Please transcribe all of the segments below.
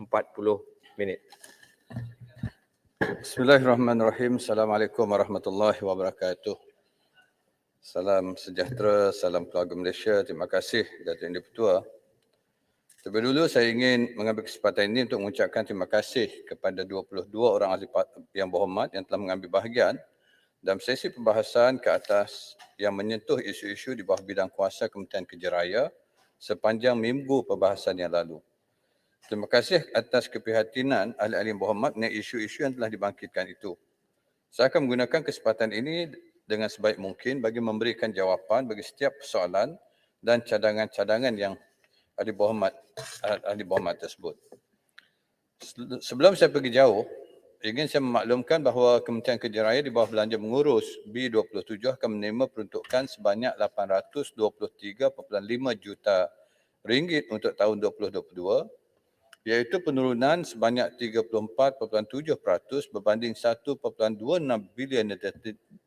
40 minit. Bismillahirrahmanirrahim. Assalamualaikum warahmatullahi wabarakatuh. Salam sejahtera, salam keluarga Malaysia. Terima kasih Datuk Yang di-Pertua. Terlebih dulu saya ingin mengambil kesempatan ini untuk mengucapkan terima kasih kepada 22 orang ahli yang berhormat yang telah mengambil bahagian dalam sesi pembahasan ke atas yang menyentuh isu-isu di bawah bidang kuasa Kementerian Kerja Raya sepanjang minggu pembahasan yang lalu. Terima kasih atas keprihatinan ahli-ahli yang berhormat mengenai isu-isu yang telah dibangkitkan itu. Saya akan menggunakan kesempatan ini dengan sebaik mungkin bagi memberikan jawapan bagi setiap persoalan dan cadangan-cadangan yang ahli berhormat tersebut. Sebelum saya pergi jauh, ingin saya memaklumkan bahawa Kementerian Kerja Raya di bawah Belanja Mengurus B27 akan menerima peruntukan sebanyak 823.5 juta ringgit untuk tahun 2022, iaitu penurunan sebanyak 34.7% berbanding 1.26 bilion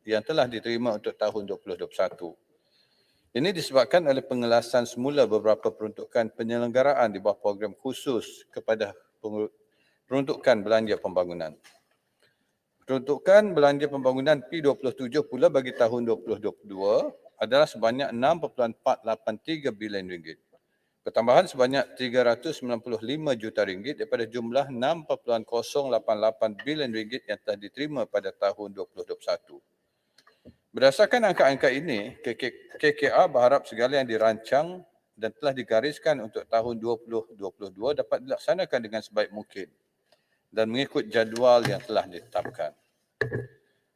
yang telah diterima untuk tahun 2021. Ini disebabkan oleh pengelasan semula beberapa peruntukan penyelenggaraan di bawah program khusus kepada peruntukan belanja pembangunan. Peruntukan belanja pembangunan P27 pula bagi tahun 2022 adalah sebanyak 6.483 bilion ringgit. Pertambahan sebanyak 395 juta ringgit daripada jumlah 6.088 bilion ringgit yang telah diterima pada tahun 2021. Berdasarkan angka-angka ini, KKR berharap segala yang dirancang dan telah digariskan untuk tahun 2022 dapat dilaksanakan dengan sebaik mungkin dan mengikut jadual yang telah ditetapkan.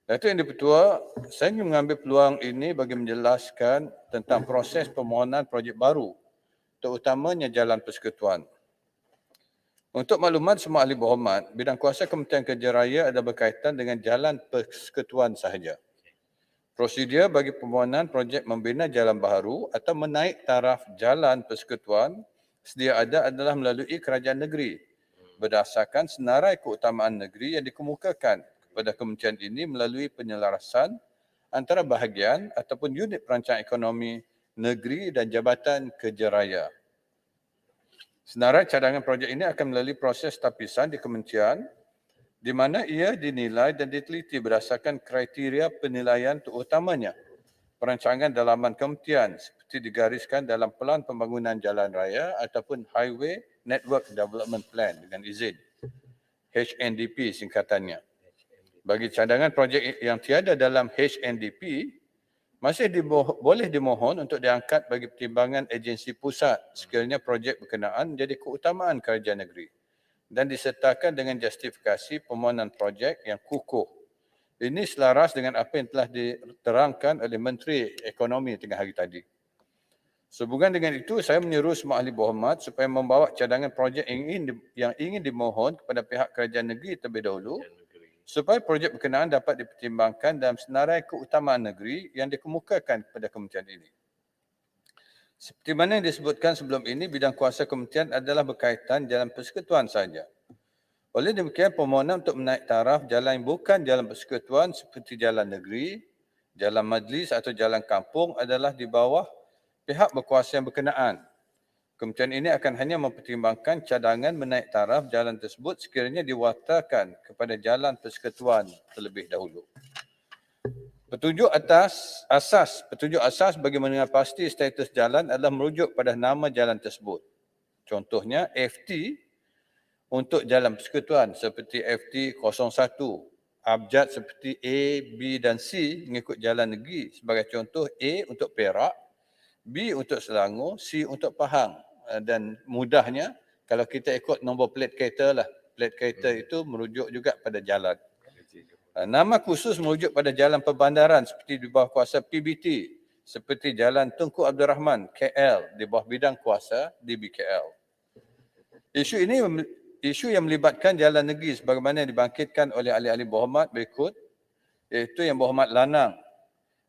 Datuk Yang di-Pertua, saya ingin mengambil peluang ini bagi menjelaskan tentang proses permohonan projek baru, terutamanya Jalan Persekutuan. Untuk maklumat semua ahli berhormat, bidang kuasa Kementerian Kerja Raya adalah berkaitan dengan Jalan Persekutuan sahaja. Prosedur bagi permohonan projek membina jalan baharu atau menaik taraf Jalan Persekutuan sedia ada adalah melalui kerajaan negeri berdasarkan senarai keutamaan negeri yang dikemukakan kepada kementerian ini melalui penyelarasan antara bahagian ataupun unit perancangan ekonomi negeri dan Jabatan Kerja Raya. Senarai cadangan projek ini akan melalui proses tapisan di kementerian di mana ia dinilai dan diteliti berdasarkan kriteria penilaian terutamanya perancangan dalaman kementerian seperti digariskan dalam Pelan Pembangunan Jalan Raya ataupun Highway Network Development Plan dengan izin, HNDP singkatannya. Bagi cadangan projek yang tiada dalam HNDP, masih boleh dimohon untuk diangkat bagi pertimbangan agensi pusat sekiranya projek berkenaan menjadi keutamaan kerajaan negeri dan disertakan dengan justifikasi permohonan projek yang kukuh. Ini selaras dengan apa yang telah diterangkan oleh Menteri Ekonomi tengah hari tadi. Sehubungan dengan itu, saya menyeru semua ahli berhormat supaya membawa cadangan projek yang ingin dimohon kepada pihak kerajaan negeri terlebih dahulu supaya projek berkenaan dapat dipertimbangkan dalam senarai keutamaan negeri yang dikemukakan kepada kementerian ini. Seperti mana yang disebutkan sebelum ini, bidang kuasa kementerian adalah berkaitan Jalan Persekutuan sahaja. Oleh demikian, permohonan untuk menaik taraf jalan yang bukan jalan persekutuan seperti jalan negeri, jalan majlis atau jalan kampung adalah di bawah pihak berkuasa yang berkenaan. Kementerian ini akan hanya mempertimbangkan cadangan menaik taraf jalan tersebut sekiranya diwatakan kepada jalan persekutuan terlebih dahulu. Petunjuk asas bagi mengenal pasti status jalan adalah merujuk pada nama jalan tersebut. Contohnya FT untuk jalan persekutuan seperti FT 01, abjad seperti A, B dan C mengikut jalan negeri. Sebagai contoh, A untuk Perak, B untuk Selangor, C untuk Pahang. Dan mudahnya kalau kita ikut nombor plate kereta lah. Plate kereta itu merujuk juga pada jalan. Nama khusus merujuk pada jalan perbandaran seperti di bawah kuasa PBT, seperti Jalan Tunku Abdul Rahman, KL, di bawah bidang kuasa DBKL. Isu yang melibatkan jalan negeri sebagaimana yang dibangkitkan oleh ahli-ahli berhormat berikut, iaitu yang berhormat Lanang,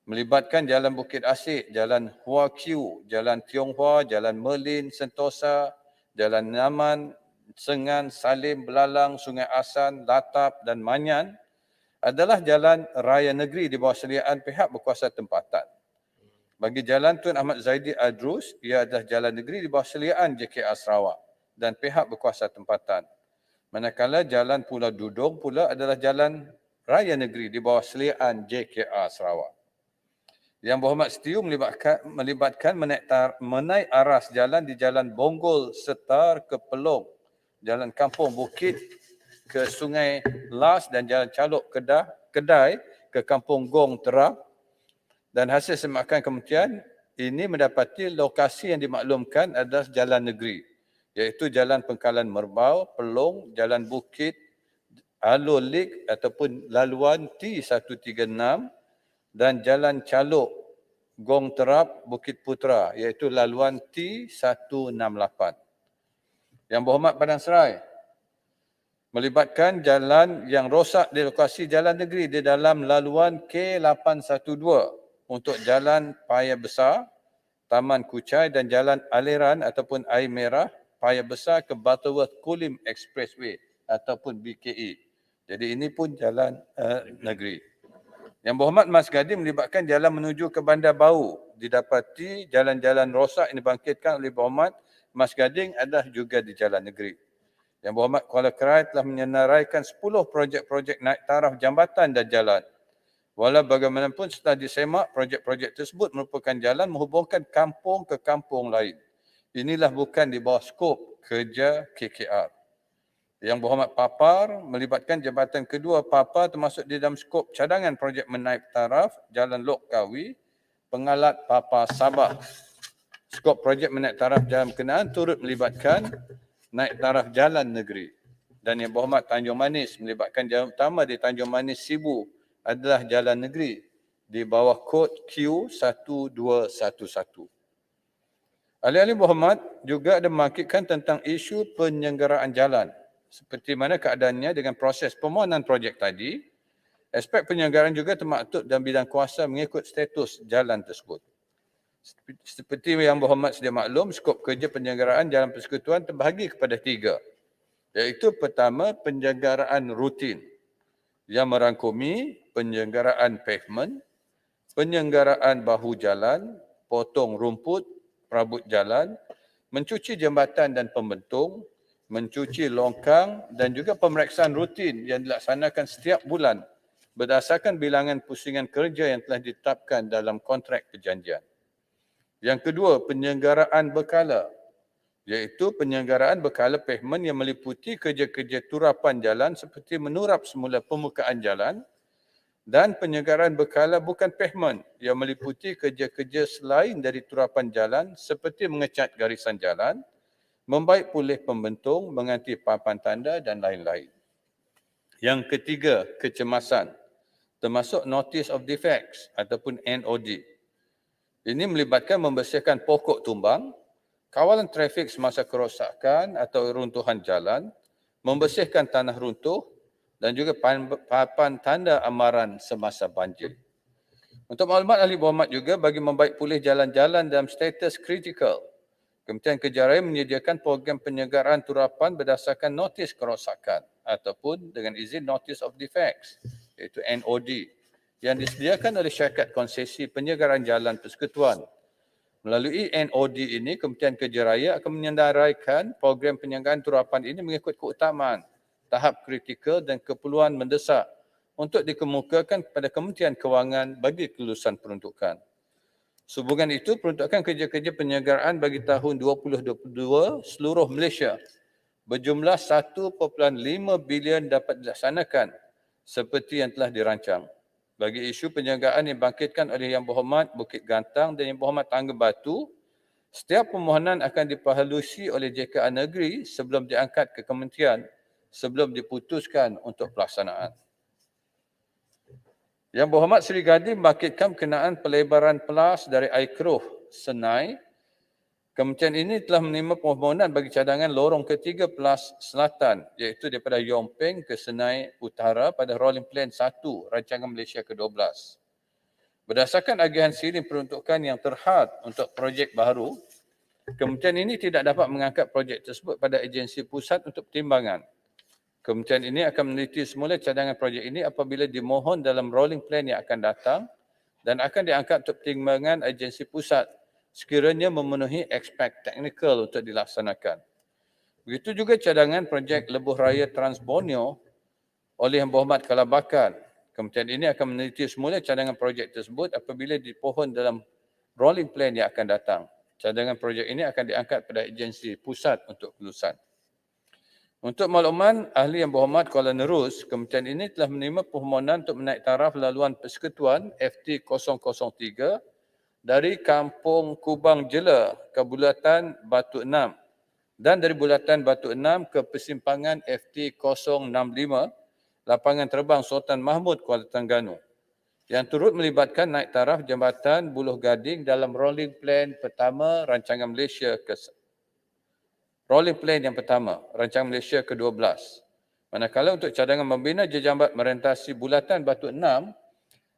melibatkan Jalan Bukit Asik, Jalan Hua Kiu, Jalan Tionghoa, Jalan Merlin, Sentosa, Jalan Naman, Sengan, Salim, Belalang, Sungai Asan, Latap dan Manyan adalah jalan raya negeri di bawah seliaan pihak berkuasa tempatan. Bagi Jalan Tun Ahmad Zaidi Adrus, ia adalah jalan negeri di bawah seliaan JKR Sarawak dan pihak berkuasa tempatan. Manakala Jalan Pulau Dudung pula adalah jalan raya negeri di bawah seliaan JKR Sarawak. Yang Berhormat setuju melibatkan menaik aras jalan di Jalan Bonggol Setar ke Pelong, Jalan Kampung Bukit ke Sungai Las dan Jalan Caluk Kedai ke Kampung Gong Terap. Dan hasil semakan kementerian ini mendapati lokasi yang dimaklumkan adalah jalan negeri, iaitu Jalan Pengkalan Merbau, Pelong, Jalan Bukit, Alur Lik ataupun laluan T136 dan Jalan Caluk Gong Terap Bukit Putra, iaitu laluan T168. Yang Berhormat Padang Serai melibatkan jalan yang rosak di lokasi jalan negeri di dalam laluan K812 untuk Jalan Paya Besar, Taman Kuchai dan Jalan Aliran ataupun Air Merah, Paya Besar ke Butterworth Kulim Expressway ataupun BKE. Jadi ini pun jalan negeri. Yang Berhormat Mas Gading melibatkan jalan menuju ke Bandar Bau. Didapati jalan-jalan rosak yang dibangkitkan oleh Berhormat Mas Gading adalah juga di jalan negeri. Yang Berhormat Kuala Kerai telah menyenaraikan 10 projek-projek naik taraf jambatan dan jalan. Walau bagaimanapun setelah disemak, projek-projek tersebut merupakan jalan menghubungkan kampung ke kampung lain. Inilah bukan di bawah skop kerja KKR. Yang Berhormat Papar melibatkan jabatan kedua Papar termasuk di dalam skop cadangan projek menaik taraf Jalan Lok Kawi, Pengalat Papar Sabah. Skop projek menaik taraf jalan berkenaan turut melibatkan naik taraf jalan negeri. Dan Yang Berhormat Tanjung Manis melibatkan jalan utama di Tanjung Manis Sibu adalah jalan negeri di bawah kod Q1211. Ahli-ahli Berhormat juga ada membangkitkan tentang isu penyelenggaraan jalan. Seperti mana keadaannya dengan proses permohonan projek tadi, aspek penyelenggaraan juga termaktub dalam bidang kuasa mengikut status jalan tersebut. Seperti yang Berhormat sedia maklum, skop kerja penyelenggaraan jalan persekutuan terbahagi kepada 3, iaitu pertama, penyelenggaraan rutin yang merangkumi penyelenggaraan pavement, penyelenggaraan bahu jalan, potong rumput, perabot jalan, mencuci jambatan dan pembentung, mencuci longkang dan juga pemeriksaan rutin yang dilaksanakan setiap bulan berdasarkan bilangan pusingan kerja yang telah ditetapkan dalam kontrak perjanjian. Yang kedua, penyelenggaraan berkala, iaitu penyelenggaraan berkala pavement yang meliputi kerja-kerja turapan jalan seperti menurap semula permukaan jalan, dan penyelenggaraan berkala bukan pavement yang meliputi kerja-kerja selain dari turapan jalan seperti mengecat garisan jalan, membaik pulih pembentung, mengganti papan tanda dan lain-lain. Yang ketiga, kecemasan, termasuk Notice of Defects ataupun NOD. Ini melibatkan membersihkan pokok tumbang, kawalan trafik semasa kerosakan atau runtuhan jalan, membersihkan tanah runtuh dan juga papan tanda amaran semasa banjir. Untuk maklumat ahli berhormat juga, bagi membaik pulih jalan-jalan dalam status kritikal, Kementerian Kerja Raya menyediakan program penyelenggaraan turapan berdasarkan notis kerosakan ataupun dengan izin Notice of Defects, iaitu NOD, yang disediakan oleh syarikat konsesi penyelenggaraan jalan persekutuan. Melalui NOD ini, Kementerian Kerja Raya akan menyenaraikan program penyelenggaraan turapan ini mengikut keutamaan, tahap kritikal dan keperluan mendesak untuk dikemukakan kepada Kementerian Kewangan bagi kelulusan peruntukan. Sehubungan itu, peruntukan kerja-kerja penyelenggaraan bagi tahun 2022 seluruh Malaysia berjumlah 1.5 bilion dapat dilaksanakan seperti yang telah dirancang. Bagi isu penyelenggaraan yang bangkitkan oleh Yang Berhormat Bukit Gantang dan Yang Berhormat Tangga Batu, setiap permohonan akan diperhalusi oleh JKR Negeri sebelum diangkat ke kementerian sebelum diputuskan untuk pelaksanaan. Yang Berhormat Seri Gading membangkitkan berkenaan pelebaran pelas dari Aikroh Senai. Kementerian ini telah menerima permohonan bagi cadangan lorong ketiga pelas selatan, iaitu daripada Yompeng ke Senai Utara pada Rolling Plan 1 Rancangan Malaysia ke-12. Berdasarkan agihan siri peruntukan yang terhad untuk projek baru, kementerian ini tidak dapat mengangkat projek tersebut pada agensi pusat untuk pertimbangan. Kementerian ini akan meneliti semula cadangan projek ini apabila dimohon dalam rolling plan yang akan datang dan akan diangkat untuk pertimbangan agensi pusat sekiranya memenuhi aspek teknikal untuk dilaksanakan. Begitu juga cadangan projek Lebuh Raya Trans Borneo oleh Yang Berhormat Kalabakan. Kementerian ini akan meneliti semula cadangan projek tersebut apabila dipohon dalam rolling plan yang akan datang. Cadangan projek ini akan diangkat pada agensi pusat untuk kelulusan. Untuk makluman Ahli Yang Berhormat Kuala Nerus, kementerian ini telah menerima permohonan untuk menaik taraf laluan persekutuan FT 003 dari Kampung Kubang Jela ke Bulatan Batu 6 dan dari Bulatan Batu 6 ke persimpangan FT 065 Lapangan Terbang Sultan Mahmud Kuala Terengganu yang turut melibatkan naik taraf Jambatan Buloh Gading dalam rolling plan pertama rancangan Malaysia yang pertama, rancangan Malaysia ke-12. Manakala untuk cadangan membina jejambat merentasi Bulatan Batu 6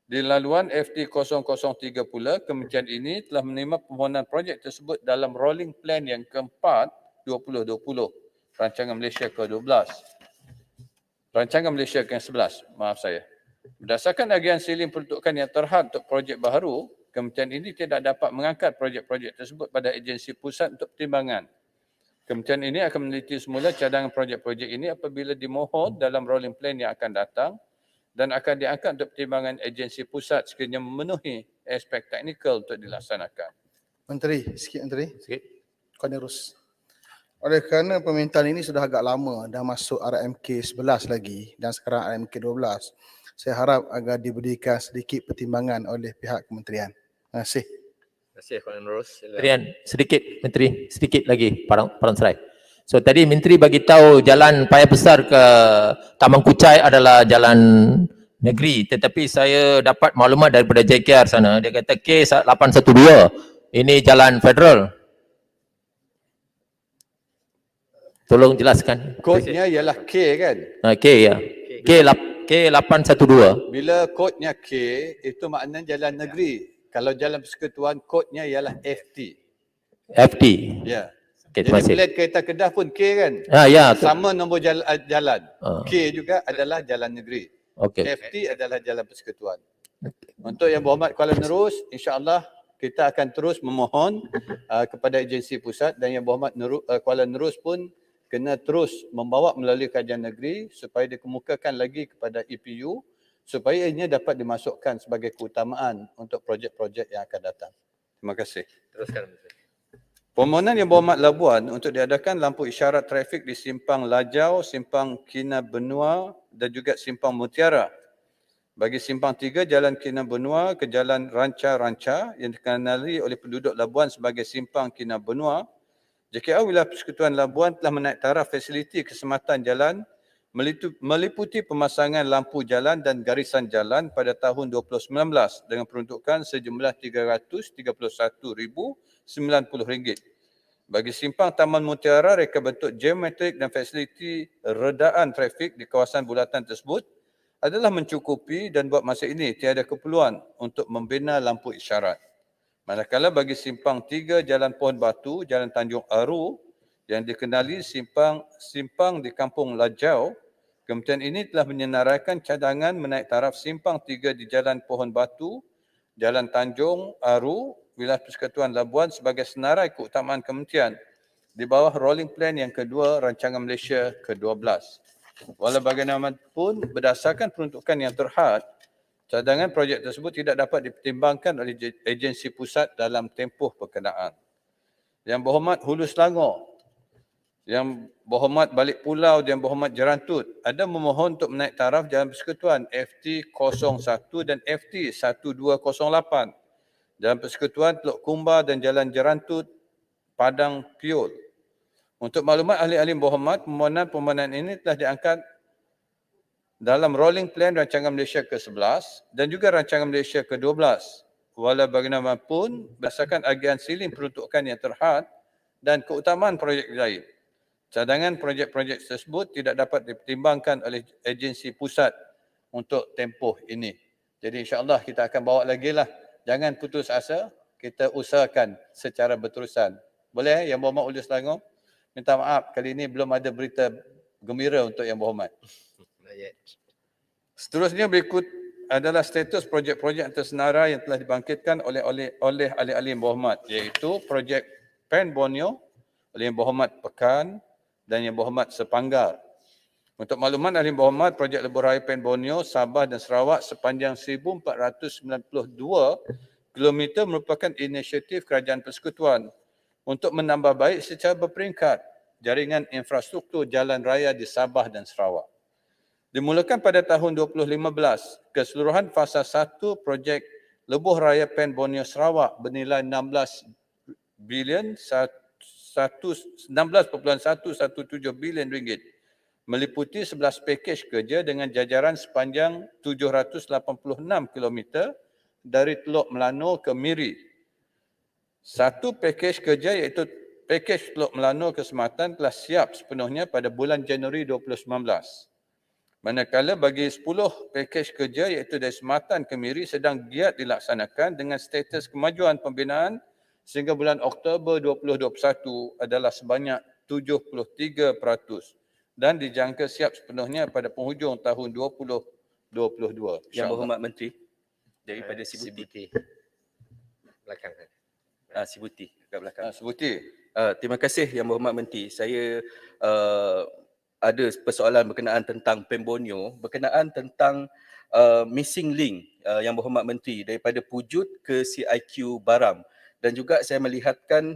di laluan FT 003 pula, kementerian ini telah menerima permohonan projek tersebut dalam rolling plan yang keempat 2020, rancangan Malaysia ke-12. Rancangan Malaysia ke-11, maaf saya. Berdasarkan agian siling peruntukan yang terhad untuk projek baharu, kementerian ini tidak dapat mengangkat projek-projek tersebut pada agensi pusat untuk pertimbangan. Kementerian ini akan meneliti semula cadangan projek-projek ini apabila dimohon dalam rolling plan yang akan datang dan akan diangkat untuk pertimbangan agensi pusat sekiranya memenuhi aspek teknikal untuk dilaksanakan. Menteri, sikit Menteri. Sikit. Kuala Nerus. Oleh kerana permintaan ini sudah agak lama, dah masuk RMK 11 lagi dan sekarang RMK 12, saya harap agar diberikan sedikit pertimbangan oleh pihak kementerian. Terima kasih. Terima kasih Kuala Nerus. Rian, sedikit Menteri, sedikit lagi Parang Serai. So tadi Menteri bagi tahu jalan Paya Besar ke Taman Kucai adalah jalan negeri, tetapi saya dapat maklumat daripada JKR sana, dia kata K812 ini jalan federal. Tolong jelaskan. Kodnya ialah K kan? K ya. K812. Bila kodnya K, itu maknanya jalan negeri. Kalau jalan persekutuan, kodnya ialah FT. FT. Ya. Okay, terima Jadi kasih. plan kereta Kedah pun K kan? Ya. Sama nombor jalan. K juga adalah jalan negeri. Okey. FT adalah jalan persekutuan. Untuk Yang Berhormat Kuala Nerus, insya-Allah kita akan terus memohon kepada agensi pusat dan Yang Berhormat Kuala Nerus pun kena terus membawa melalui kajian negeri supaya dikemukakan lagi kepada EPU supaya ianya dapat dimasukkan sebagai keutamaan untuk projek-projek yang akan datang. Terima kasih. Teruskan Menteri. Permohonan Yang Berhormat Labuan untuk diadakan lampu isyarat trafik di Simpang Lajau, Simpang Kina Benua dan juga Simpang Mutiara. Bagi Simpang 3, Jalan Kina Benua ke Jalan Ranca-Ranca yang dikenali oleh penduduk Labuan sebagai Simpang Kina Benua, JKR Wilayah Persekutuan Labuan telah menaik taraf fasiliti keselamatan jalan meliputi pemasangan lampu jalan dan garisan jalan pada tahun 2019 dengan peruntukan sejumlah RM331,090. Bagi Simpang Taman Mutiara, reka bentuk geometrik dan fasiliti redaan trafik di kawasan bulatan tersebut adalah mencukupi dan buat masa ini tiada keperluan untuk membina lampu isyarat. Manakala bagi Simpang 3 Jalan Pohon Batu, Jalan Tanjung Aru yang dikenali simpang di Kampung Lajau, kementerian ini telah menyenaraikan cadangan menaik taraf Simpang 3 di Jalan Pohon Batu, Jalan Tanjung Aru, Wilayah Persekutuan Labuan sebagai senarai keutamaan kementerian di bawah rolling plan yang kedua rancangan Malaysia ke-12. Walau bagaimanapun, berdasarkan peruntukan yang terhad, cadangan projek tersebut tidak dapat dipertimbangkan oleh agensi pusat dalam tempoh berkenaan. Yang Berhormat Hulu Selangor, Yang Berhormat Balik Pulau dan Yang Berhormat Jerantut ada memohon untuk menaik taraf Jalan Persekutuan FT 01 dan FT 1208, Jalan Persekutuan Teluk Kumba dan Jalan Jerantut Padang Piul. Untuk maklumat ahli-ahli berhormat, permohonan ini telah diangkat dalam rolling plan rancangan Malaysia ke-11 dan juga rancangan Malaysia ke-12. Walau bagaimanapun, berdasarkan agian siling peruntukan yang terhad dan keutamaan projek lain, cadangan projek-projek tersebut tidak dapat dipertimbangkan oleh agensi pusat untuk tempoh ini. Jadi insya-Allah kita akan bawa lagi lah. Jangan putus asa, kita usahakan secara berterusan. Boleh Yang Berhormat Hulu Selangor? Minta maaf, kali ini belum ada berita gembira untuk Yang Berhormat. Seterusnya berikut adalah status projek-projek tersenarai yang telah dibangkitkan oleh ahli-ahli Yang Berhormat, iaitu projek Pen Borneo oleh Yang Berhormat Pekan dan Yang Berhormat sepanggar. Untuk makluman Ahli Berhormat, projek lebuh raya Pen Borneo, Sabah dan Sarawak sepanjang 1492 km merupakan inisiatif Kerajaan Persekutuan untuk menambah baik secara berperingkat jaringan infrastruktur jalan raya di Sabah dan Sarawak. Dimulakan pada tahun 2015, keseluruhan fasa 1 projek lebuh raya Pen Borneo Sarawak bernilai 16.117 bilion ringgit meliputi 11 pakej kerja dengan jajaran sepanjang 786 km dari Teluk Melano ke Miri. Satu pakej kerja iaitu pakej Teluk Melano ke Sematan telah siap sepenuhnya pada bulan Januari 2019. Manakala bagi 10 pakej kerja iaitu dari Sematan ke Miri sedang giat dilaksanakan dengan status kemajuan pembinaan sehingga bulan Oktober 2021 adalah sebanyak 73% dan dijangka siap sepenuhnya pada penghujung tahun 2022. Yang Berhormat Menteri daripada Sibuti. Belakang. Sibuti kat belakang. Sebuti. Terima kasih Yang Berhormat Menteri. Saya ada persoalan berkenaan tentang Pen Borneo, berkenaan tentang missing link Yang Berhormat Menteri daripada Pujut ke CIQ Baram, dan juga saya melihatkan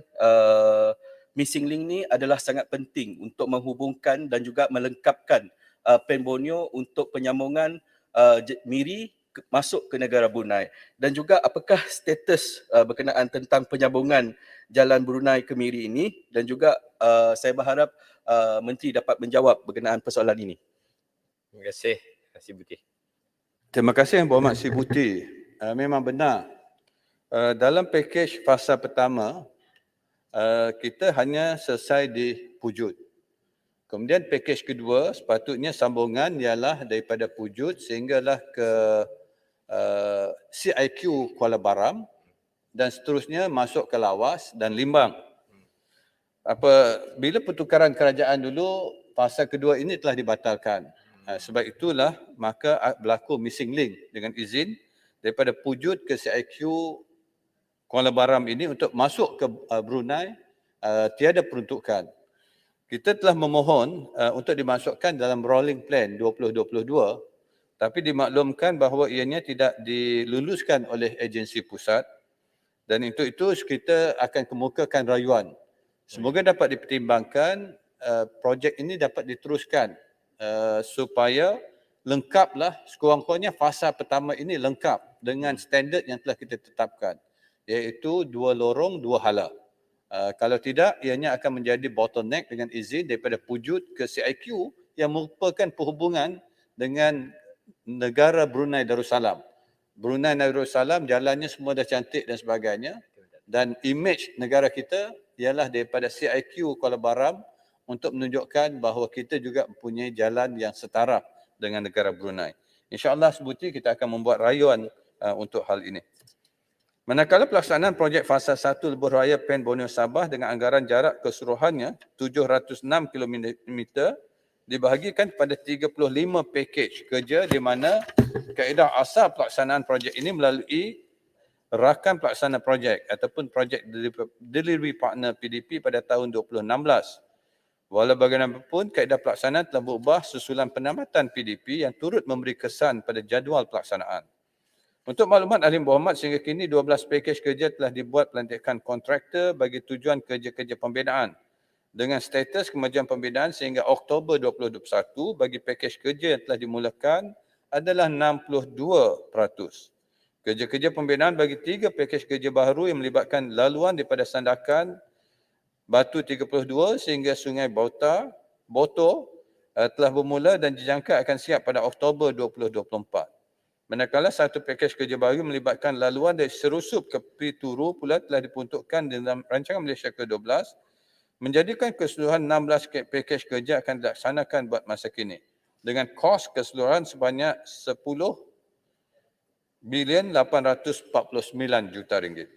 missing link ni adalah sangat penting untuk menghubungkan dan juga melengkapkan Pen Borneo untuk penyambungan Miri masuk ke negara Brunei, dan juga apakah status berkenaan tentang penyambungan jalan Brunei ke Miri ini, dan juga saya berharap Menteri dapat menjawab berkenaan persoalan ini. Terima kasih, Sibuti. Terima kasih Yang Berhormat Sibuti. Memang benar. Dalam pakej fasa pertama, kita hanya selesai di Pujut. Kemudian pakej kedua, sepatutnya sambungan ialah daripada Pujut sehinggalah ke CIQ Kuala Baram dan seterusnya masuk ke Lawas dan Limbang. Bila pertukaran kerajaan dulu, fasa kedua ini telah dibatalkan. Sebab itulah maka berlaku missing link dengan izin daripada Pujut ke CIQ Kuala Baram ini untuk masuk ke Brunei tiada peruntukan. Kita telah memohon untuk dimasukkan dalam rolling plan 2022, tapi dimaklumkan bahawa ianya tidak diluluskan oleh agensi pusat, dan untuk itu kita akan kemukakan rayuan. Semoga dapat dipertimbangkan projek ini dapat diteruskan supaya lengkaplah, sekurang-kurangnya fasa pertama ini lengkap dengan standard yang telah kita tetapkan, iaitu 2 lorong 2 hala. Kalau tidak, ianya akan menjadi bottleneck dengan izin daripada Pujut ke CIQ yang merupakan perhubungan dengan negara Brunei Darussalam. Brunei Darussalam jalannya semua dah cantik dan sebagainya, dan image negara kita ialah daripada CIQ Kuala Baram untuk menunjukkan bahawa kita juga mempunyai jalan yang setara dengan negara Brunei. InsyaAllah Sebuti kita akan membuat rayuan untuk hal ini. Manakala pelaksanaan projek fasa 1 lebuh raya Pen Borneo Sabah dengan anggaran jarak keseluruhannya 706 km dibahagikan kepada 35 pakej kerja di mana kaedah asal pelaksanaan projek ini melalui rakan pelaksana projek ataupun projek delivery partner PDP pada tahun 2016. Walau bagaimanapun, kaedah pelaksanaan telah berubah susulan penamatan PDP yang turut memberi kesan pada jadual pelaksanaan. Untuk maklumat Ahli Berhormat, sehingga kini 12 pakej kerja telah dibuat pelantikan kontraktor bagi tujuan kerja-kerja pembinaan dengan status kemajuan pembinaan sehingga Oktober 2021 bagi pakej kerja yang telah dimulakan adalah 62%. Kerja-kerja pembinaan bagi 3 pakej kerja baru yang melibatkan laluan daripada Sandakan Batu 32 sehingga Sungai Boto telah bermula dan dijangka akan siap pada Oktober 2024. Manakala satu pakej kerja baru melibatkan laluan dari Serusup ke Pituru pula telah diperuntukkan dalam Rancangan Malaysia ke-12, menjadikan keseluruhan 16 pakej kerja akan dilaksanakan buat masa kini dengan kos keseluruhan sebanyak 10 bilion 849 juta ringgit.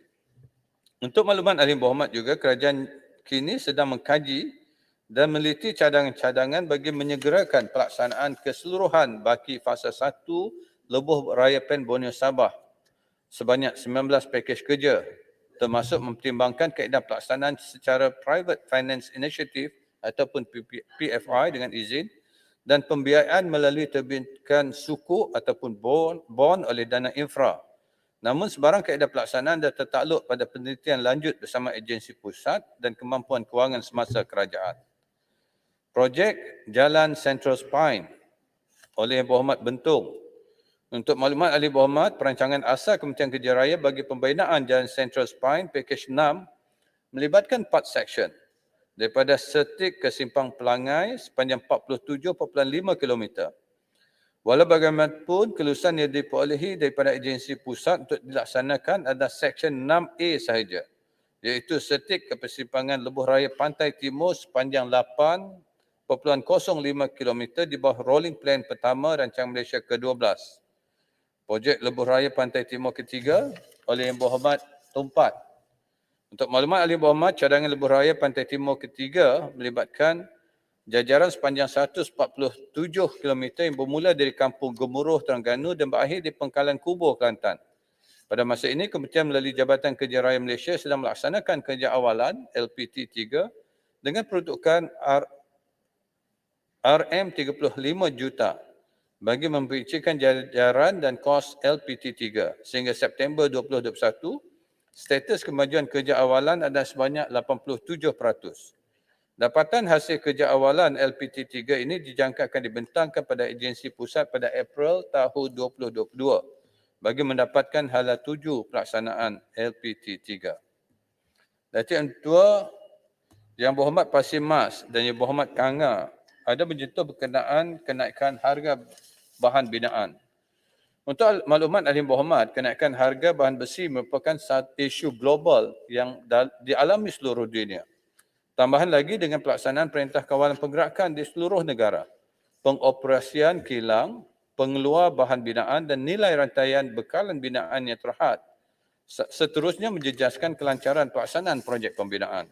Untuk makluman Ahli Berhormat juga, kerajaan kini sedang mengkaji dan meliti cadangan-cadangan bagi menyegerakan pelaksanaan keseluruhan baki fasa 1 lebuh raya Pen Borneo Sabah sebanyak 19 pakej kerja, termasuk mempertimbangkan kaedah pelaksanaan secara private finance initiative ataupun PFI dengan izin dan pembiayaan melalui terbitkan sukuk ataupun bond oleh dana infra. Namun sebarang kaedah pelaksanaan dah tertakluk pada penelitian lanjut bersama agensi pusat dan kemampuan kewangan semasa kerajaan. Projek Jalan Central Spine oleh Yang Berhormat Bentung. Untuk maklumat Ahli Berhormat, perancangan asal Kementerian Kerja Raya bagi pembinaan Jalan Central Spine Pakej 6 melibatkan 4 seksyen daripada Setik ke Simpang Pelangai sepanjang 47.5 km. Walau bagaimanapun, kelulusan yang diperolehi daripada agensi pusat untuk dilaksanakan adalah Seksyen 6A sahaja, iaitu Setik ke Persimpangan Lebuh Raya Pantai Timur sepanjang 8.05 km di bawah Rolling Plan pertama Rancangan Malaysia ke-12. Projek Lebuh Raya Pantai Timur ketiga oleh Yang Berhormat Tumpat. Untuk maklumat Ahli Berhormat, cadangan Lebuh Raya Pantai Timur ketiga melibatkan jajaran sepanjang 147 km yang bermula dari Kampung Gemuruh, Terengganu dan berakhir di Pengkalan Kubur, Kelantan. Pada masa ini, Kementerian melalui Jabatan Kerja Raya Malaysia sedang melaksanakan kerja awalan LPT 3 dengan peruntukan RM35 juta bagi mempercikkan jajaran dan kos LPT 3. Sehingga September 2021, status kemajuan kerja awalan adalah sebanyak 87%. Dapatan hasil kerja awalan LPT 3 ini dijangka akan dibentangkan pada agensi pusat pada April tahun 2022 bagi mendapatkan hala tuju pelaksanaan LPT 3. Datuk Yang Tua Yang Berhormat Pasir Mas dan Yang Berhormat Kanga ada menyentuh berkenaan kenaikan harga bahan binaan. Untuk maklumat Ahli Berhormat, kenaikan harga bahan besi merupakan satu isu global yang dialami seluruh dunia. Tambahan lagi dengan pelaksanaan Perintah Kawalan Pergerakan di seluruh negara, pengoperasian kilang, pengeluar bahan binaan dan nilai rantaian bekalan binaan yang terhad, seterusnya menjejaskan kelancaran pelaksanaan projek pembinaan.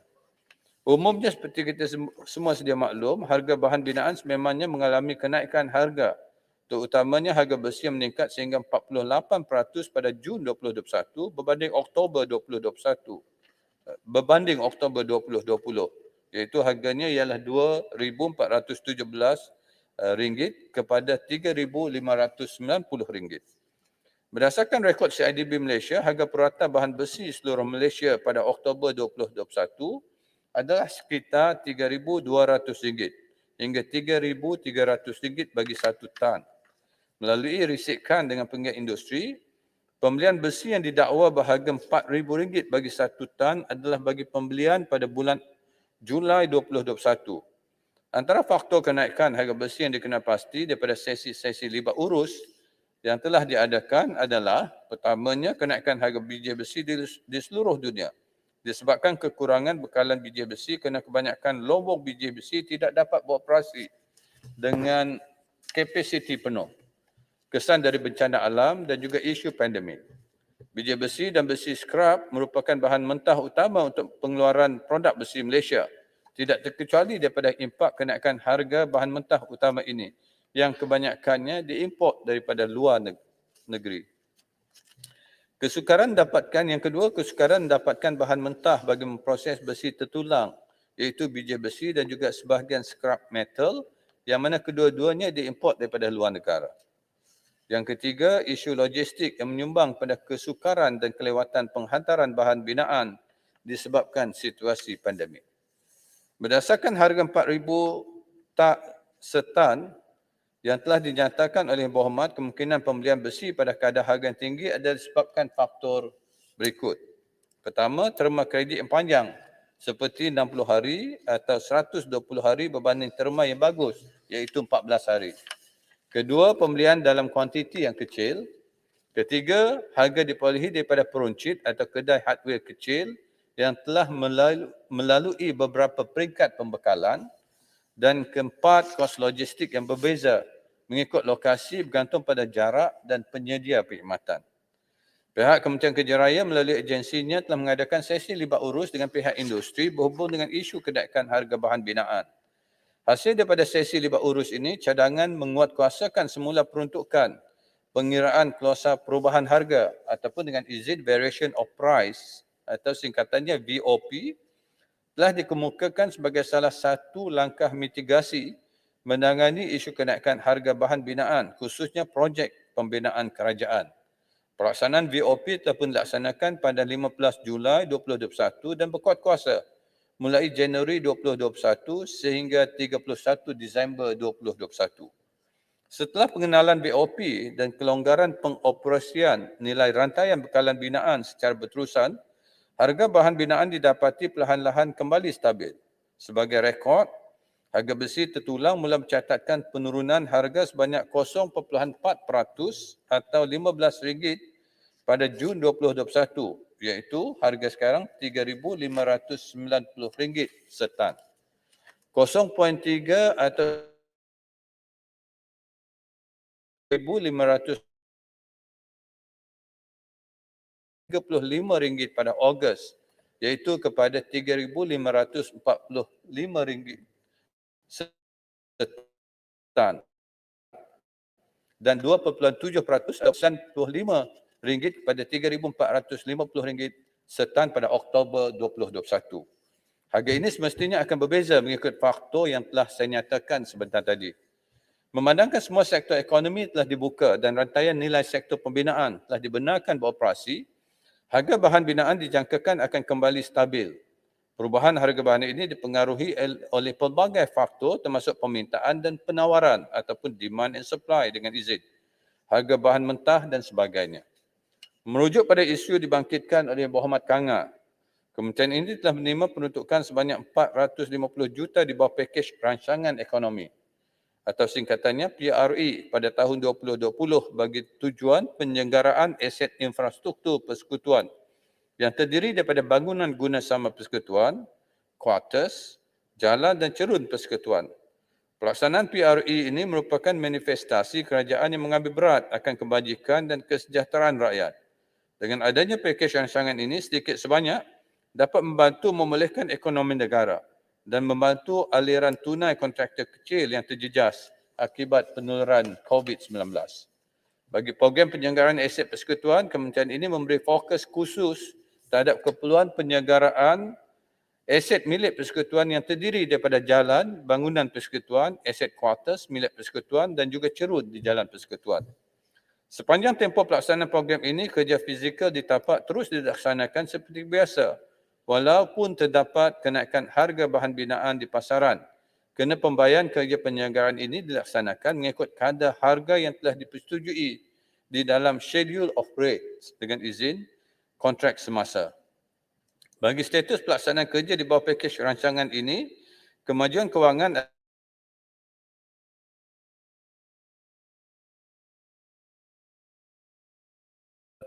Umumnya seperti kita semua sedia maklum, harga bahan binaan sememangnya mengalami kenaikan harga, terutamanya harga besi yang meningkat sehingga 48% pada Jun 2021 berbanding Oktober 2020, iaitu harganya ialah RM2,417 kepada RM3,590. Berdasarkan rekod CIDB Malaysia, harga purata bahan besi seluruh Malaysia pada Oktober 2021 adalah sekitar RM3,200 hingga RM3,300 bagi 1 tan. Melalui risikan dengan penggiat industri, pembelian besi yang didakwa berharga RM4,000 bagi 1 tan adalah bagi pembelian pada bulan Julai 2021. Antara faktor kenaikan harga besi yang dikenal pasti daripada sesi-sesi libat urus yang telah diadakan adalah pertamanya kenaikan harga biji besi di seluruh dunia disebabkan kekurangan bekalan biji besi kerana kebanyakan lombong biji besi tidak dapat beroperasi dengan kapasiti penuh. Kesan dari bencana alam dan juga isu pandemik. Biji besi dan besi skrap merupakan bahan mentah utama untuk pengeluaran produk besi Malaysia. Tidak terkecuali daripada impak kenaikan harga bahan mentah utama ini yang kebanyakannya diimport daripada luar negeri. Yang kedua, kesukaran mendapatkan bahan mentah bagi memproses besi tertulang, iaitu biji besi dan juga sebahagian scrap metal yang mana kedua-duanya diimport daripada luar negara. Yang ketiga, isu logistik yang menyumbang pada kesukaran dan kelewatan penghantaran bahan binaan disebabkan situasi pandemik. Berdasarkan harga RM4,000 setan yang telah dinyatakan oleh Yang Berhormat, kemungkinan pembelian besi pada kadar harga yang tinggi adalah disebabkan faktor berikut. Pertama, terma kredit yang panjang seperti 60 hari atau 120 hari berbanding terma yang bagus iaitu 14 hari. Kedua, pembelian dalam kuantiti yang kecil. Ketiga, harga diperolehi daripada peruncit atau kedai hardware kecil yang telah melalui beberapa peringkat pembekalan. Dan keempat, kos logistik yang berbeza mengikut lokasi bergantung pada jarak dan penyedia perkhidmatan. Pihak Kementerian Kerja Raya melalui agensinya telah mengadakan sesi libat urus dengan pihak industri berhubung dengan isu kenaikan harga bahan binaan. Hasil daripada sesi libat urus ini, cadangan menguatkuasakan semula peruntukan pengiraan klausa perubahan harga ataupun dengan izin variation of price atau singkatannya VOP telah dikemukakan sebagai salah satu langkah mitigasi menangani isu kenaikan harga bahan binaan, khususnya projek pembinaan kerajaan. Pelaksanaan VOP telah pun dilaksanakan pada 15 Julai 2021 dan berkuat kuasa mulai Januari 2021 sehingga 31 Disember 2021. Setelah pengenalan BOP dan kelonggaran pengoperasian nilai rantaian bekalan binaan secara berterusan, harga bahan binaan didapati perlahan-lahan kembali stabil. Sebagai rekod, harga besi tertulang mula mencatatkan penurunan harga sebanyak 0.4% atau RM15 pada Jun 2021, iaitu harga sekarang RM3,590 setan. 0.3 atau RM1,535 pada Ogos, iaitu kepada RM3,545 setan dan 2.7% RM95 kepada RM3,450 setan pada Oktober 2021. Harga ini semestinya akan berbeza mengikut faktor yang telah saya nyatakan sebentar tadi. Memandangkan semua sektor ekonomi telah dibuka dan rantaian nilai sektor pembinaan telah dibenarkan beroperasi, harga bahan binaan dijangkakan akan kembali stabil. Perubahan harga bahan ini dipengaruhi oleh pelbagai faktor termasuk permintaan dan penawaran ataupun demand and supply dengan izin, harga bahan mentah dan sebagainya. Merujuk pada isu dibangkitkan oleh Berhormat Kanga, Kementerian ini telah menerima peruntukan sebanyak 450 juta di bawah pakej rancangan ekonomi atau singkatannya PRE pada tahun 2020 bagi tujuan penyelenggaraan aset infrastruktur persekutuan yang terdiri daripada bangunan guna sama persekutuan, kuartus, jalan dan cerun persekutuan. Pelaksanaan PRE ini merupakan manifestasi kerajaan yang mengambil berat akan kebajikan dan kesejahteraan rakyat. Dengan adanya pakej rancangan ini sedikit sebanyak dapat membantu memulihkan ekonomi negara dan membantu aliran tunai kontraktor kecil yang terjejas akibat penularan COVID-19. Bagi program penyelenggaraan aset persekutuan, kementerian ini memberi fokus khusus terhadap keperluan penyelenggaraan aset milik persekutuan yang terdiri daripada jalan, bangunan persekutuan, aset kuartus milik persekutuan dan juga cerun di jalan persekutuan. Sepanjang tempoh pelaksanaan program ini, kerja fizikal di tapak terus dilaksanakan seperti biasa walaupun terdapat kenaikan harga bahan binaan di pasaran kerana pembayaran kerja penyelenggaraan ini dilaksanakan mengikut kadar harga yang telah dipersetujui di dalam Schedule of Rates dengan izin kontrak semasa. Bagi status pelaksanaan kerja di bawah pakej rancangan ini, kemajuan kewangan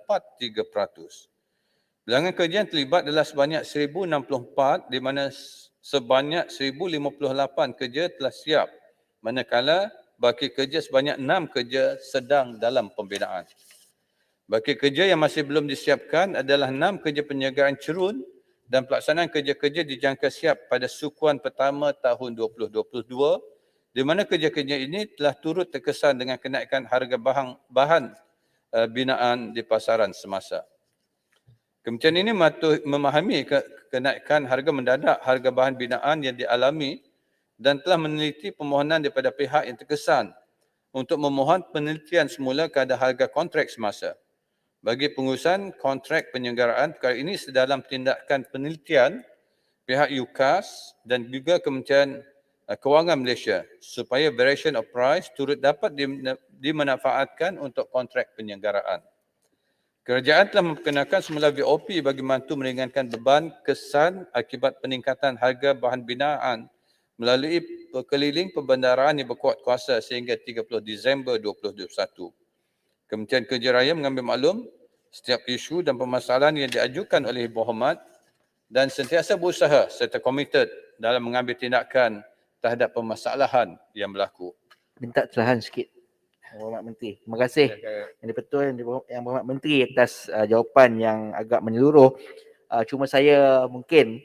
3%. Bilangan kerja yang terlibat adalah sebanyak 1,064 di mana sebanyak 1,058 kerja telah siap, manakala baki kerja sebanyak 6 kerja sedang dalam pembinaan. Baki kerja yang masih belum disiapkan adalah 6 kerja penyelenggaraan cerun dan pelaksanaan kerja-kerja dijangka siap pada sukuan pertama tahun 2022 di mana kerja-kerja ini telah turut terkesan dengan kenaikan harga bahan binaan di pasaran semasa. Kementerian ini memahami kenaikan harga mendadak harga bahan binaan yang dialami dan telah meneliti permohonan daripada pihak yang terkesan untuk memohon penelitian semula kadar harga kontrak semasa. Bagi pengurusan kontrak penyelenggaraan, perkara ini sedalam tindakan penelitian pihak UKAS dan juga Kementerian Kewangan Malaysia supaya variation of price turut dapat dimanfaatkan untuk kontrak penyelenggaraan. Kerajaan telah memperkenalkan semula VOP bagi membantu meringankan beban kesan akibat peningkatan harga bahan binaan melalui perkeliling perbendaharaan yang berkuat kuasa sehingga 30 Disember 2021. Kementerian Kerja Raya mengambil maklum setiap isu dan permasalahan yang diajukan oleh Berhormat dan sentiasa berusaha serta komited dalam mengambil tindakan terhadap permasalahan yang berlaku. Minta cerahan sikit Yang Berhormat Menteri. Terima kasih Yang Dipertua Yang Berhormat Menteri atas jawapan yang agak menyeluruh. Cuma saya mungkin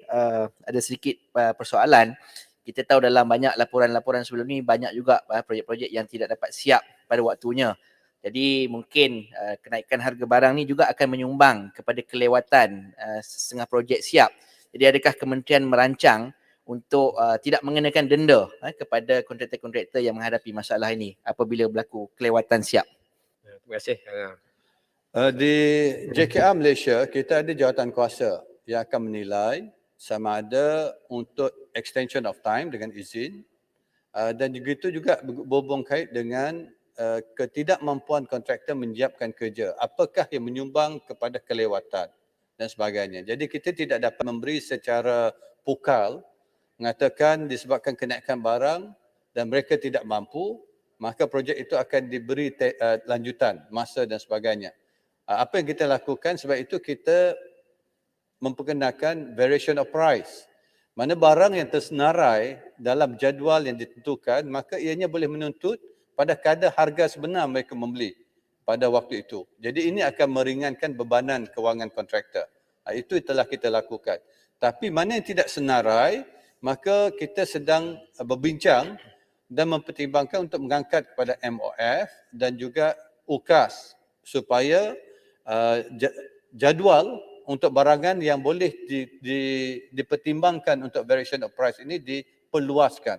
ada sedikit persoalan. Kita tahu dalam banyak laporan-laporan sebelum ni banyak juga projek-projek yang tidak dapat siap pada waktunya. Jadi mungkin kenaikan harga barang ni juga akan menyumbang kepada kelewatan setengah projek siap. Jadi adakah kementerian merancang untuk tidak mengenakan denda kepada kontraktor-kontraktor yang menghadapi masalah ini apabila berlaku kelewatan siap? Terima kasih. Di JKR Malaysia, kita ada jawatan kuasa yang akan menilai sama ada untuk extension of time dengan izin dan begitu juga berhubung kait dengan ketidakmampuan kontraktor menyiapkan kerja. Apakah yang menyumbang kepada kelewatan dan sebagainya. Jadi kita tidak dapat memberi secara pukal mengatakan disebabkan kenaikan barang dan mereka tidak mampu, maka projek itu akan diberi lanjutan masa dan sebagainya. Apa yang kita lakukan sebab itu kita memperkenalkan variation of price. Mana barang yang tersenarai dalam jadual yang ditentukan, maka ianya boleh menuntut pada kadar harga sebenar mereka membeli pada waktu itu. Jadi ini akan meringankan bebanan kewangan kontraktor. Itu telah kita lakukan. Tapi mana yang tidak senarai, maka kita sedang berbincang dan mempertimbangkan untuk mengangkat kepada MOF dan juga UKAS supaya jadual untuk barangan yang boleh dipertimbangkan untuk variation of price ini diperluaskan.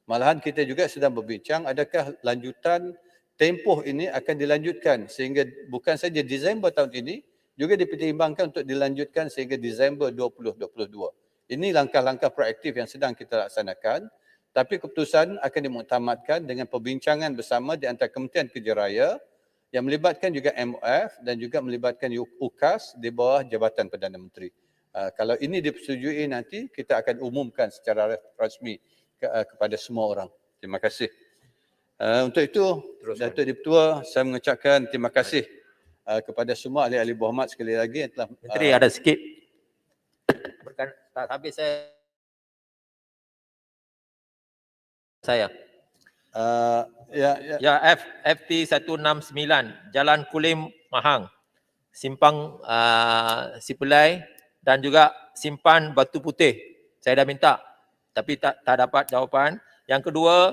Malahan kita juga sedang berbincang adakah lanjutan tempoh ini akan dilanjutkan sehingga bukan saja Disember tahun ini, juga dipertimbangkan untuk dilanjutkan sehingga Disember 2022. Ini langkah-langkah proaktif yang sedang kita laksanakan, tapi keputusan akan dimuktamadkan dengan perbincangan bersama di antara Kementerian Kerja Raya yang melibatkan juga MOF dan juga melibatkan UKAS di bawah Jabatan Perdana Menteri. Kalau ini dipersetujui nanti, kita akan umumkan secara rasmi kepada semua orang. Terima kasih. Untuk itu, Datuk Dipertua, saya mengucapkan terima kasih kepada semua ahli-ahli berhormat sekali lagi yang telah... Menteri ada sikit. Tak habis saya. Ya, FT 169 Jalan Kulim Mahang, Simpang Sipulai dan juga Simpan Batu Putih. Saya dah minta tapi tak dapat jawapan. Yang kedua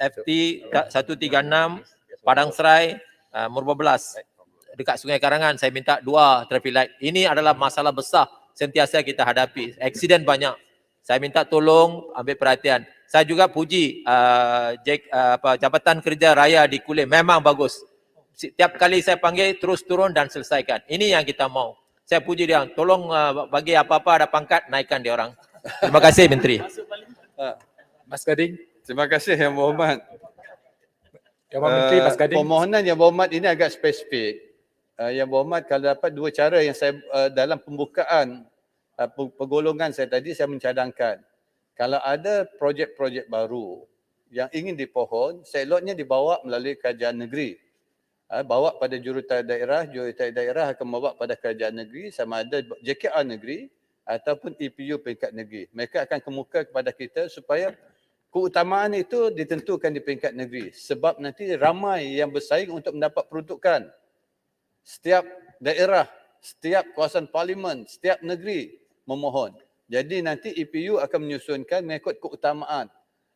FT 136 Padang Serai Murba Belas dekat Sungai Karangan, saya minta 2 traffic light. Ini adalah masalah besar sentiasa kita hadapi. Aksiden banyak. Saya minta tolong ambil perhatian. Saya juga puji Jabatan Kerja Raya di Kulim, memang bagus. Setiap kali saya panggil terus turun dan selesaikan. Ini yang kita mau. Saya puji dia, tolong bagi apa-apa ada pangkat naikkan dia orang. Terima kasih Menteri. Mas Gading. Terima kasih Yang Berhormat. Yang Menteri Mas Gading. Permohonan Yang Berhormat ini agak spesifik. Yang Berhormat kalau dapat 2 cara yang saya dalam pembukaan pergolongan saya tadi saya mencadangkan. Kalau ada projek-projek baru yang ingin dipohon, seeloknya dibawa melalui kerajaan negeri. Bawa pada jurutarikh daerah akan bawa pada kerajaan negeri sama ada JKR negeri ataupun EPU peringkat negeri. Mereka akan kemuka kepada kita supaya keutamaan itu ditentukan di peringkat negeri. Sebab nanti ramai yang bersaing untuk mendapat peruntukan. Setiap daerah, setiap kawasan parlimen, setiap negeri memohon. Jadi nanti EPU akan menyusunkan mengikut keutamaan.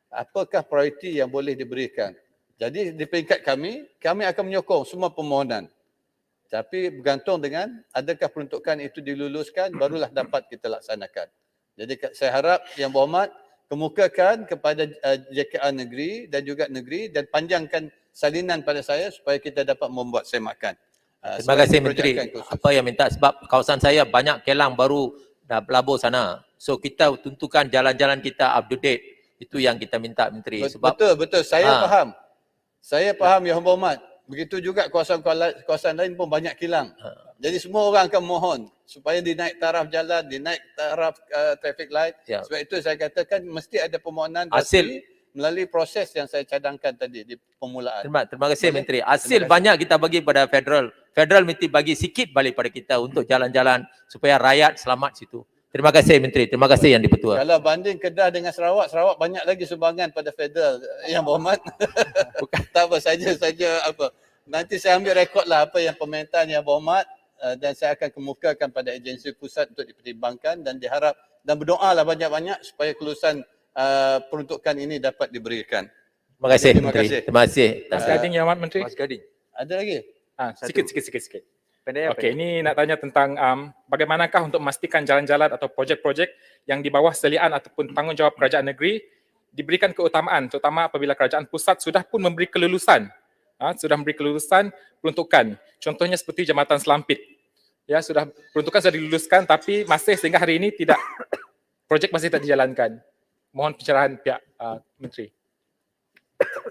Apakah prioriti yang boleh diberikan. Jadi di peringkat kami akan menyokong semua permohonan. Tapi bergantung dengan adakah peruntukan itu diluluskan, barulah dapat kita laksanakan. Jadi saya harap Yang Berhormat kemukakan kepada JKR negeri dan panjangkan salinan pada saya supaya kita dapat membuat semakan. Terima kasih Menteri. Apa yang minta sebab kawasan saya banyak kelang baru dah berlabur sana. So kita tentukan jalan-jalan kita up to date. Itu yang kita minta Menteri. Sebab betul. Saya faham. Saya faham Yang Berhormat. Begitu juga kawasan lain pun banyak kilang. Jadi semua orang akan mohon supaya dinaik taraf jalan, dinaik taraf traffic light. Ya. Sebab itu saya katakan mesti ada permohonan Hasil melalui proses yang saya cadangkan tadi di permulaan. Terima kasih Menteri. Hasil banyak kita bagi pada federal. Federal mesti bagi sikit balik pada kita untuk jalan-jalan supaya rakyat selamat situ. Terima kasih Menteri. Terima kasih Yang Dipertua. Kalau banding Kedah dengan Sarawak banyak lagi sumbangan pada federal. Yang Berhormat. Tak apa, saja apa. Nanti saya ambil rekod lah apa yang permintaan Yang Berhormat dan saya akan kemukakan pada agensi pusat untuk dipertimbangkan dan diharap dan berdoalah banyak-banyak supaya kelulusan peruntukan ini dapat diberikan. Terima kasih Terima Menteri. kasih. Terima kasih. Mas Gading Yang Amat Menteri. Mas Gading. Ada lagi? Sikit. Pandai apa Okey, dia? ini nak tanya tentang bagaimanakah untuk memastikan jalan-jalan atau projek-projek yang di bawah selian ataupun tanggungjawab kerajaan negeri diberikan keutamaan, terutama apabila kerajaan pusat sudah pun memberi kelulusan, peruntukan. Contohnya seperti Jambatan Selampit. Ya, peruntukan sudah diluluskan tapi masih sehingga hari ini projek masih tak dijalankan. Mohon pencerahan pihak Menteri.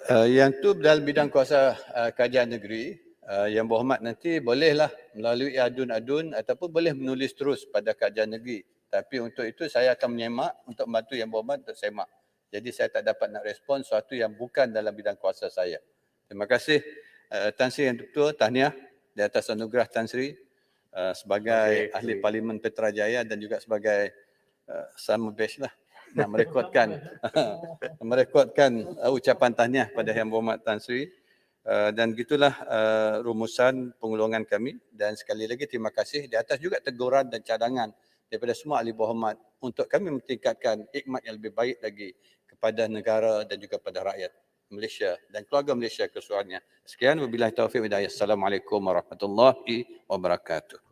Yang tu dalam bidang kuasa kerajaan negeri, Yang Berhormat nanti bolehlah melalui adun-adun ataupun boleh menulis terus pada kerajaan negeri. Tapi untuk itu saya akan menyemak untuk membantu Yang Berhormat untuk semak. Jadi saya tak dapat nak respon sesuatu yang bukan dalam bidang kuasa saya. Terima kasih Tan Sri Yang Ketua, tahniah di atas anugerah Tan Sri sebagai ahli Parlimen Petrajaya dan juga sebagai sama batch lah nak merekodkan ucapan tahniah pada Yang Berhormat Tan Sri. Dan gitulah rumusan pengulungan kami dan sekali lagi terima kasih di atas juga teguran dan cadangan daripada semua ahli berhormat untuk kami mentingkatkan hikmat yang lebih baik lagi kepada negara dan juga pada rakyat Malaysia dan keluarga Malaysia keseluruhannya. Sekian wabillahi taufiq wal hidayah. Assalamualaikum warahmatullahi wabarakatuh.